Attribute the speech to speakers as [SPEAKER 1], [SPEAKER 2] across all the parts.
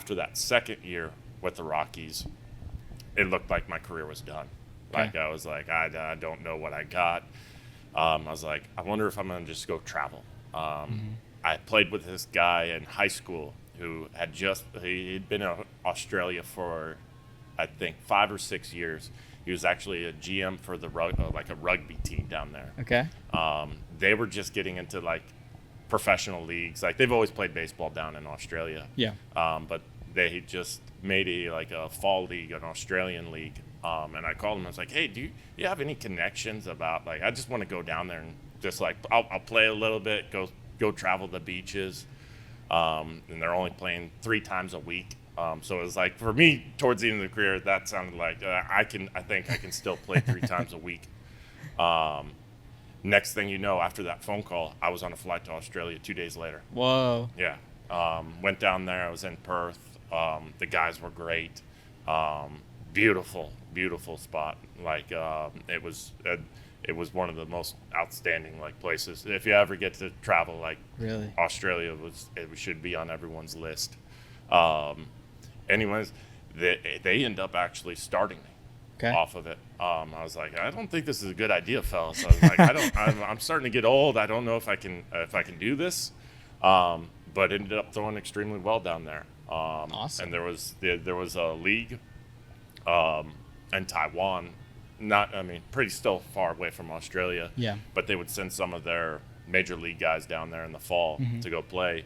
[SPEAKER 1] after that second year with the Rockies, it looked like my career was done.
[SPEAKER 2] Okay.
[SPEAKER 1] Like I was like, I don't know what I got. I was like, I wonder if I'm going to just go travel. I played with this guy in high school who he'd been in Australia for, I think, 5 or 6 years. He was actually a GM for the like a rugby team down there.
[SPEAKER 2] Okay.
[SPEAKER 1] They were just getting into like professional leagues. Like they've always played baseball down in Australia.
[SPEAKER 2] Yeah.
[SPEAKER 1] But they just made a fall league, an Australian league. And I called him. I was like, hey, do you have any connections about, like, I just want to go down there and just like I'll play a little bit, go travel the beaches. And they're only playing 3 times a week. So it was like, for me, towards the end of the career, that sounded like I think I can still play 3 times a week. Next thing you know, after that phone call, I was on a flight to Australia 2 days later.
[SPEAKER 2] Whoa.
[SPEAKER 1] Yeah. Went down there. I was in Perth. The guys were great. Beautiful spot. Like it was one of the most outstanding like places. If you ever get to travel, like
[SPEAKER 2] Really?
[SPEAKER 1] Australia it should be on everyone's list. Anyways, they end up actually starting me.
[SPEAKER 2] Okay.
[SPEAKER 1] Off of it. I was like, I don't think this is a good idea, fellas. I was like, I'm starting to get old. I don't know if I can do this. But ended up throwing extremely well down there.
[SPEAKER 2] Awesome.
[SPEAKER 1] And there was a league in Taiwan, pretty still far away from Australia.
[SPEAKER 2] Yeah.
[SPEAKER 1] But they would send some of their major league guys down there in the fall to go play.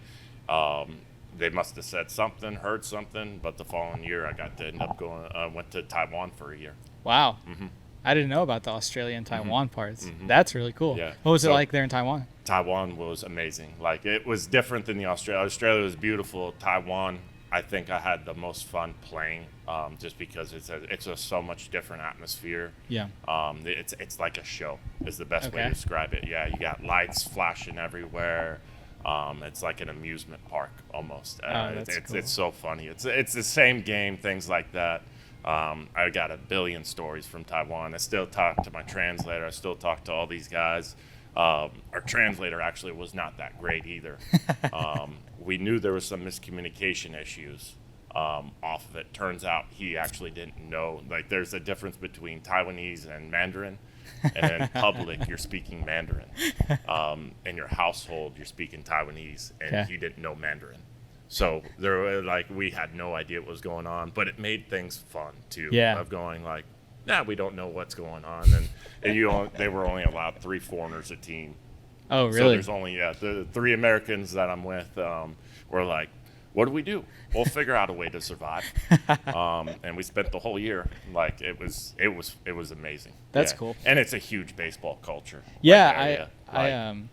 [SPEAKER 1] They must have said something, heard something, but the following year I got to end up went to Taiwan for a year.
[SPEAKER 2] Wow.
[SPEAKER 1] Mm-hmm.
[SPEAKER 2] I didn't know about the Australia and Taiwan parts. That's really cool.
[SPEAKER 1] Yeah.
[SPEAKER 2] What was it like there in Taiwan?
[SPEAKER 1] Taiwan was amazing. Like, it was different than the Australia. Australia was beautiful. Taiwan, I think I had the most fun playing, just because it's a so much different atmosphere.
[SPEAKER 2] Yeah.
[SPEAKER 1] It's like a show is the best way
[SPEAKER 2] Okay.
[SPEAKER 1] to describe it. Yeah, you got lights flashing everywhere. It's like an amusement park almost.
[SPEAKER 2] That's cool.
[SPEAKER 1] It's so funny. It's the same game, things like that. I got a billion stories from Taiwan. I still talk to my translator. I still talk to all these guys. Our translator actually was not that great either. We knew there was some miscommunication issues off of it. Turns out he actually didn't know. Like, there's a difference between Taiwanese and Mandarin. And in public, you're speaking Mandarin. In your household, you're speaking Taiwanese, and
[SPEAKER 2] Okay.
[SPEAKER 1] he didn't know Mandarin. So we had no idea what was going on, but it made things fun too.
[SPEAKER 2] Yeah.
[SPEAKER 1] Of going like, we don't know what's going on, and they were only allowed 3 foreigners a team.
[SPEAKER 2] Oh,
[SPEAKER 1] So
[SPEAKER 2] really?
[SPEAKER 1] there's only the 3 Americans that I'm with. Were like, what do? We'll figure out a way to survive. And we spent the whole year like it was amazing.
[SPEAKER 2] That's
[SPEAKER 1] Yeah.
[SPEAKER 2] cool.
[SPEAKER 1] And it's a huge baseball culture.
[SPEAKER 2] Yeah,
[SPEAKER 1] area.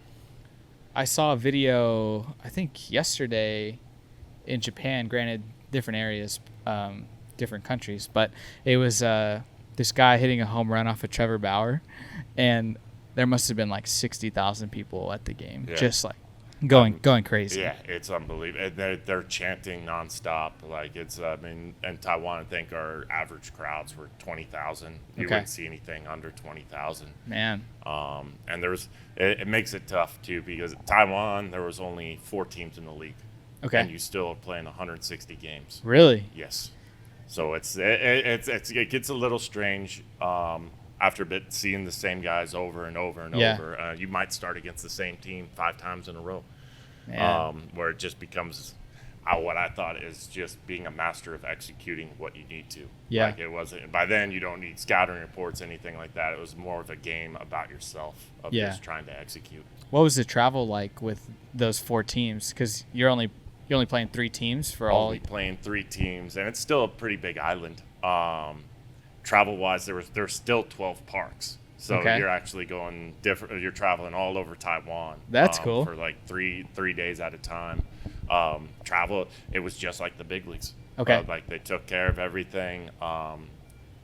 [SPEAKER 2] I saw a video, I think yesterday, in Japan. Granted, different areas, different countries, but it was this guy hitting a home run off of Trevor Bauer, and there must have been like 60,000 people at the game,
[SPEAKER 1] Yeah.
[SPEAKER 2] just like going crazy.
[SPEAKER 1] Yeah, it's unbelievable. And they're chanting nonstop. Like, in Taiwan, I think our average crowds were 20,000. You
[SPEAKER 2] Okay.
[SPEAKER 1] wouldn't see anything under 20,000.
[SPEAKER 2] Man.
[SPEAKER 1] And it makes it tough too, because at Taiwan there was only 4 teams in the league.
[SPEAKER 2] Okay.
[SPEAKER 1] And you still are playing 160 games.
[SPEAKER 2] Really?
[SPEAKER 1] Yes. So it gets a little strange after a bit, seeing the same guys over and over and
[SPEAKER 2] Yeah.
[SPEAKER 1] over. You might start against the same team 5 times in a row.
[SPEAKER 2] Man.
[SPEAKER 1] Where it just becomes what I thought is just being a master of executing what you need to.
[SPEAKER 2] Yeah.
[SPEAKER 1] Like, it wasn't, by then you don't need scouting reports, anything like that. It was more of a game about yourself of
[SPEAKER 2] Yeah.
[SPEAKER 1] just trying to execute.
[SPEAKER 2] What was the travel like with those 4 teams? Because you're only playing 3 teams for all.
[SPEAKER 1] Only playing 3 teams, and it's still a pretty big island. Travel wise, there's still 12 parks. So
[SPEAKER 2] Okay.
[SPEAKER 1] you're actually going different. You're traveling all over Taiwan.
[SPEAKER 2] That's cool.
[SPEAKER 1] For like three days at a time. Travel. It was just like the big leagues.
[SPEAKER 2] Okay.
[SPEAKER 1] Like, they took care of everything.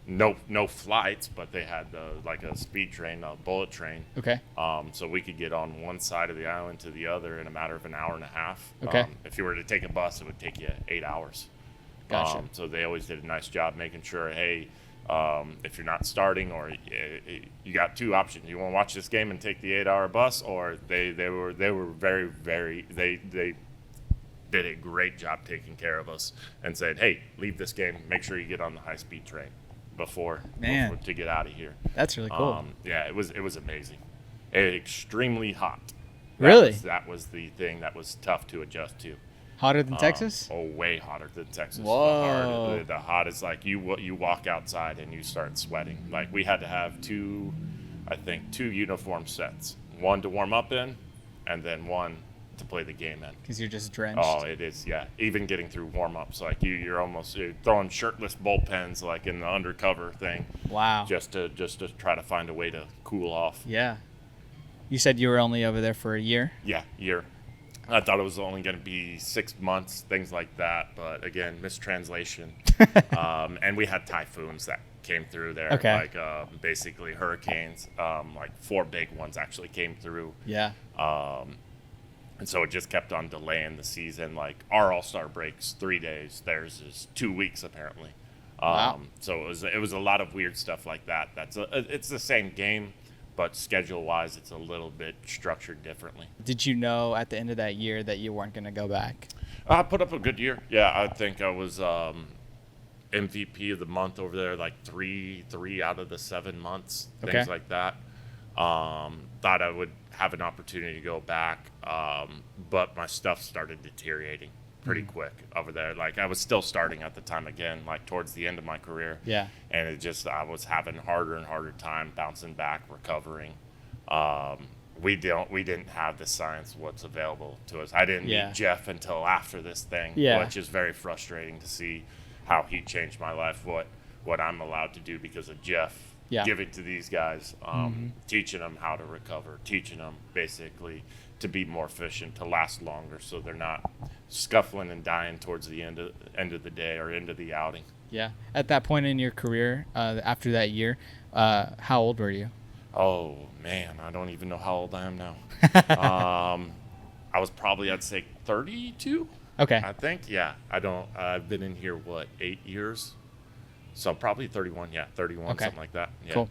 [SPEAKER 1] No flights, but they had like a speed train, a bullet train.
[SPEAKER 2] Okay.
[SPEAKER 1] So we could get on one side of the island to the other in a matter of an hour and a half.
[SPEAKER 2] Okay.
[SPEAKER 1] If you were to take a bus, it would take you 8 hours.
[SPEAKER 2] Gotcha.
[SPEAKER 1] So they always did a nice job making sure, hey, if you're not starting, or you got 2 options. You want to watch this game and take the 8-hour bus, or they were very, very, they did a great job taking care of us and said, hey, leave this game. Make sure you get on the high-speed train before to get out of here.
[SPEAKER 2] That's really cool.
[SPEAKER 1] Yeah, it was amazing. Extremely hot.
[SPEAKER 2] Really?
[SPEAKER 1] That was the thing that was tough to adjust to.
[SPEAKER 2] Hotter than Texas?
[SPEAKER 1] Oh, way hotter than Texas.
[SPEAKER 2] Whoa.
[SPEAKER 1] The hottest, like you walk outside and you start sweating. Like we had to have two uniform sets. One to warm up in and then one to play the game in.
[SPEAKER 2] Because you're just drenched.
[SPEAKER 1] Oh, it is, yeah. Even getting through warm-ups, like you're throwing shirtless bullpens like in the undercover thing.
[SPEAKER 2] Wow.
[SPEAKER 1] Just to try to find a way to cool off.
[SPEAKER 2] Yeah. You said you were only over there for a year?
[SPEAKER 1] Yeah, year. I thought it was only going to be 6 months, things like that. But again, mistranslation. And we had typhoons that came through there.
[SPEAKER 2] Okay.
[SPEAKER 1] Like basically hurricanes. Like 4 big ones actually came through.
[SPEAKER 2] Yeah.
[SPEAKER 1] And so it just kept on delaying the season. Like our All-Star breaks 3 days. Theirs is 2 weeks apparently.
[SPEAKER 2] Wow.
[SPEAKER 1] So it was a lot of weird stuff like that. It's the same game, but schedule-wise, it's a little bit structured differently.
[SPEAKER 2] Did you know at the end of that year that you weren't going to go back?
[SPEAKER 1] I put up a good year. Yeah, I think I was MVP of the month over there, like three out of the 7 months, things like that. Thought I would have an opportunity to go back, but my stuff started deteriorating pretty quick over there. Like I was still starting at the time again, like towards the end of my career.
[SPEAKER 2] Yeah.
[SPEAKER 1] And I was having harder and harder time bouncing back, recovering. We didn't have the science what's available to us. I didn't meet Jeff until after this thing, which is very frustrating to see how he changed my life, what I'm allowed to do because of Jeff. Giving to these guys, teaching them how to recover, teaching them basically to be more efficient, to last longer, so they're not scuffling and dying towards the end of the day or end of the outing. Yeah.
[SPEAKER 2] At that point in your career, after that year, how old were you?
[SPEAKER 1] Oh man, I don't even know how old I am now. I was probably, I'd say 32.
[SPEAKER 2] Okay.
[SPEAKER 1] I think, yeah. I've been in here 8 years. So probably 31, 31, something like that. Yeah.
[SPEAKER 2] Cool.